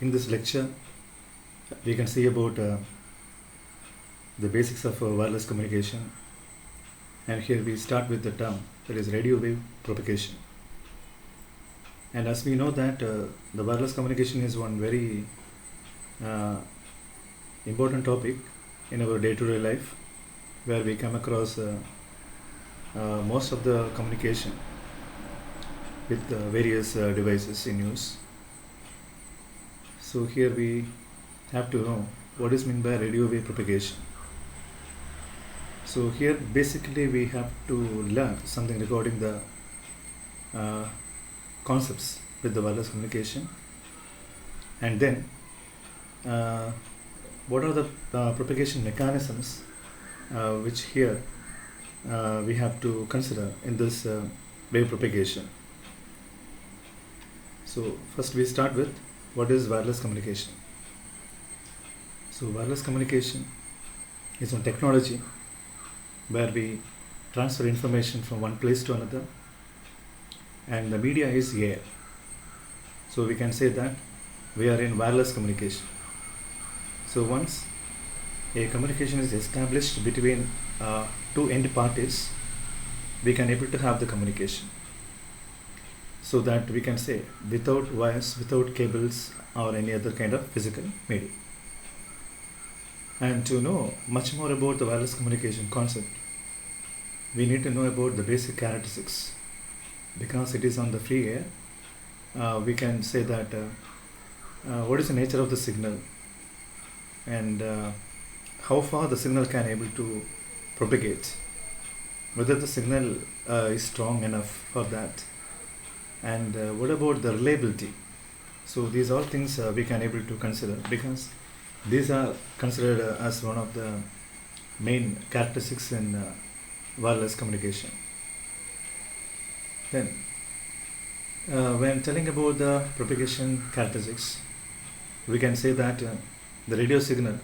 In this lecture, we can see about the basics of wireless communication, and here we start with the term that is radio wave propagation. And as we know that the wireless communication is one very important topic in our day-to-day life, where we come across most of the communication with various devices in use. So here we have to know what is meant by radio wave propagation. So here basically we have to learn something regarding the concepts with the wireless communication, and then what are the propagation mechanisms which here we have to consider in this wave propagation. So first we start with what is wireless communication. So wireless communication is one technology where we transfer information from one place to another, and the media is air. So we can say that we are in wireless communication. So once a communication is established between two end parties, we can able to have the communication. So that we can say without wires, without cables or any other kind of physical medium. And to know much more about the wireless communication concept, we need to know about the basic characteristics. Because it is on the free air, we can say that what is the nature of the signal, and how far the signal can able to propagate, whether the signal is strong enough for that, and what about the reliability. So these are things we can able to consider, because these are considered as one of the main characteristics in wireless communication. Then when telling about the propagation characteristics, we can say that the radio signal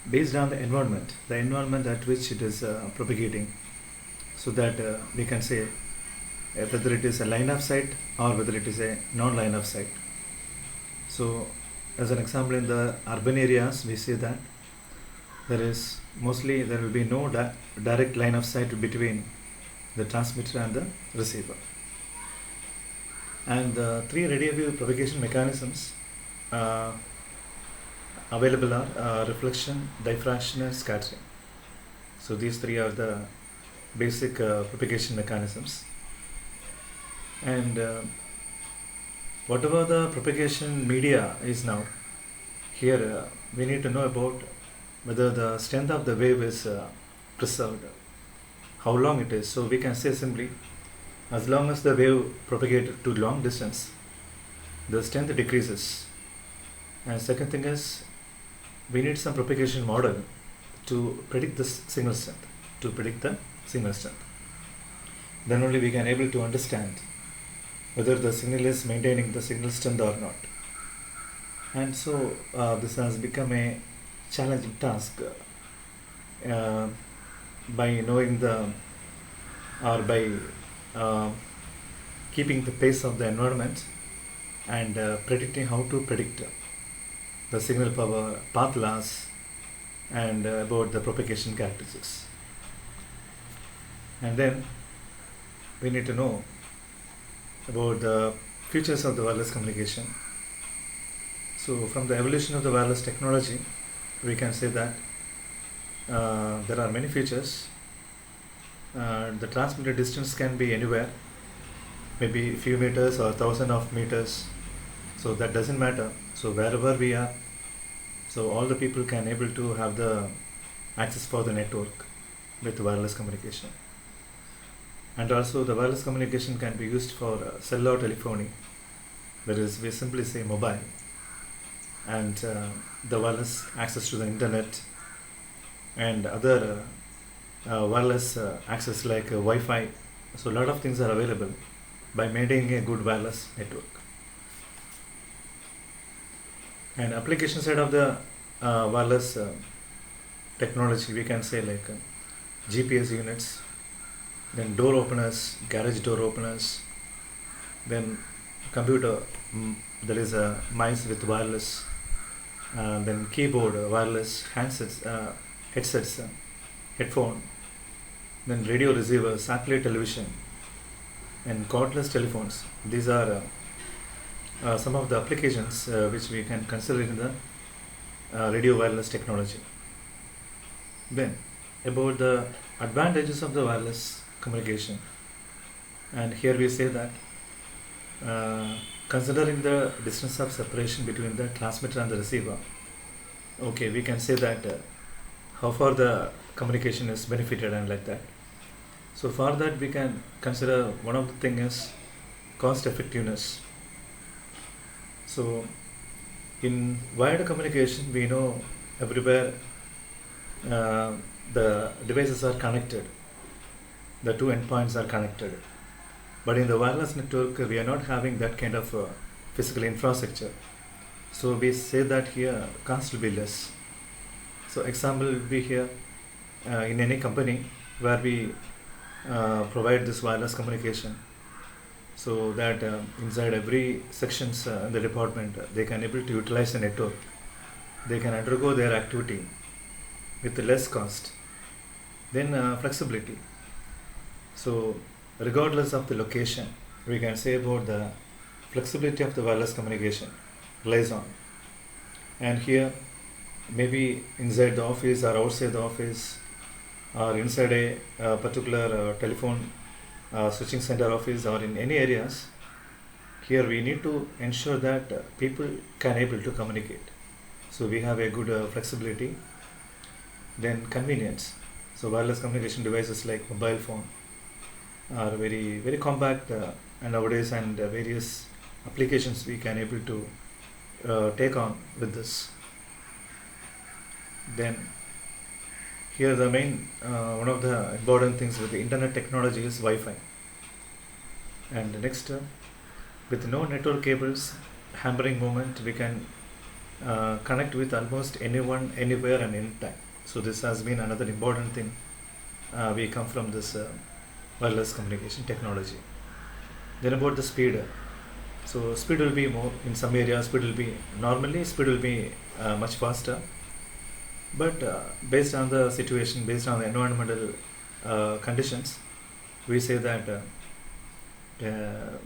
based on the environment at which it is propagating, so that we can say whether it is a line of sight or whether it is a non-line of sight. So as an example, in the urban areas we see that there will be no direct line of sight between the transmitter and the receiver. And the three radio wave propagation mechanisms available are reflection, diffraction and scattering. So these three are the basic propagation mechanisms. And whatever the propagation media is now, here we need to know about whether the strength of the wave is preserved, how long it is. So we can say simply, as long as the wave propagated to long distance, the strength decreases. And second thing is, we need some propagation model to predict the signal strength, Then only we can able to understand whether the signal is maintaining the signal strength or not. And so this has become a challenging task by knowing by keeping the pace of the environment and predicting how to predict the signal power, path loss, and about the propagation characteristics. And then we need to know about the features of the wireless communication. So from the evolution of the wireless technology, we can say that there are many features. The transmitted distance can be anywhere, maybe few meters or thousands of meters. So that doesn't matter. So wherever we are, so all the people can able to have the access for the network with wireless communication. And also the wireless communication can be used for cellular telephony, that is, we simply say mobile, and the wireless access to the internet and other wireless access like Wi-Fi. So a lot of things are available by maintaining a good wireless network. And application side of the wireless technology, we can say like GPS units, then door openers, garage door openers, then computer there is a mice with wireless, then keyboard, wireless handsets, headsets, headphone, then radio receiver, satellite television, and cordless telephones. These are some of the applications which we can consider in the radio wireless technology. Then, about the advantages of the wireless communication, and here we say that considering the distance of separation between the transmitter and the receiver, okay, we can say that how far the communication is benefited and like that. So for that we can consider one of the thing is cost effectiveness. So in wired communication we know everywhere the devices are connected, the two endpoints are connected, but in the wireless network we are not having that kind of physical infrastructure. So we say that here cost will be less. So example will be here in any company where we provide this wireless communication, so that inside every sections in the department they can able to utilize the network, they can undergo their activity with less cost. Then flexibility. So regardless of the location, we can say about the flexibility of the wireless communication relies on. And here maybe inside the office or outside the office or inside a particular telephone switching center office or in any areas, here we need to ensure that people can able to communicate. So we have a good flexibility. Then convenience. So wireless communication devices like mobile phone are very very compact and nowadays, and various applications we can able to take on with this. Then here the main one of the important things with the internet technology is Wi-Fi. And next, with no network cables hampering movement, we can connect with almost anyone, anywhere and anytime. So this has been another important thing we come from this wireless communication technology. Then about the speed. So speed will be more in some areas. Speed will be much faster, but based on the situation, based on the environmental conditions, we say that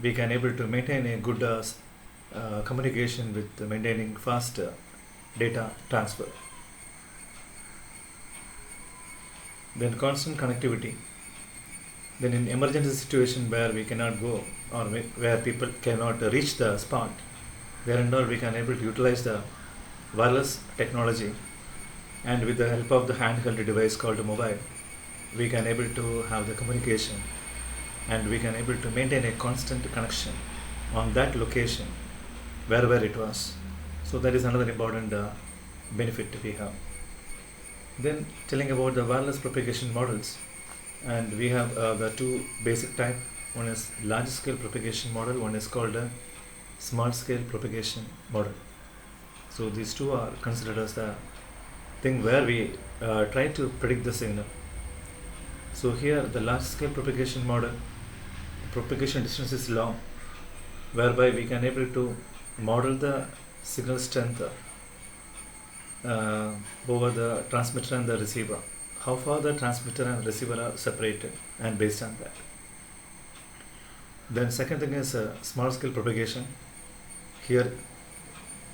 we can able to maintain a good communication with maintaining fast data transfer. Then constant connectivity. Then in emergency situation where we cannot go, or where people cannot reach the spot, there and all we can able to utilize the wireless technology, and with the help of the handheld device called mobile, we can able to have the communication, and we can able to maintain a constant connection on that location wherever it was. So that is another important benefit we have. Then telling about the wireless propagation models, and we have the two basic type. One is large scale propagation model, one is called a small scale propagation model. So these two are considered as the thing where we try to predict the signal. So here the large scale propagation model, propagation distance is long, whereby we can able to model the signal strength over the transmitter and the receiver, how far the transmitter and receiver are separated, and based on that. Then second thing is small scale propagation. Here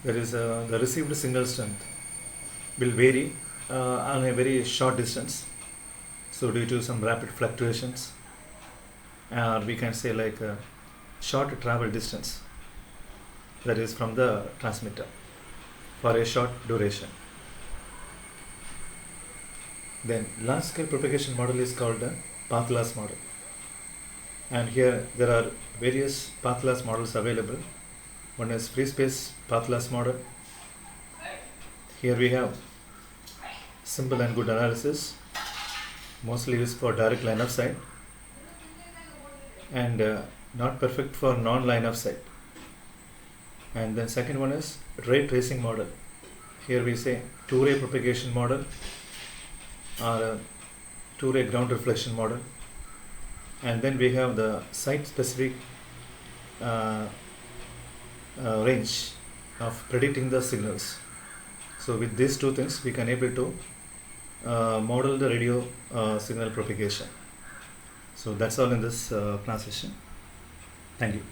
there is the received signal strength will vary on a very short distance, so due to some rapid fluctuations, or we can say like a short travel distance, that is from the transmitter for a short duration. Then large scale propagation model is called a path loss model, and here there are various path loss models available. One is free space path loss model. Here we have simple and good analysis, mostly used for direct line of sight, and not perfect for non-line of sight. And then second one is ray tracing model. Here we say two-ray propagation model, or a two-ray ground reflection model. And then we have the site specific range of predicting the signals. So with these two things, we can able to model the radio signal propagation. So that's all in this class session. Thank you.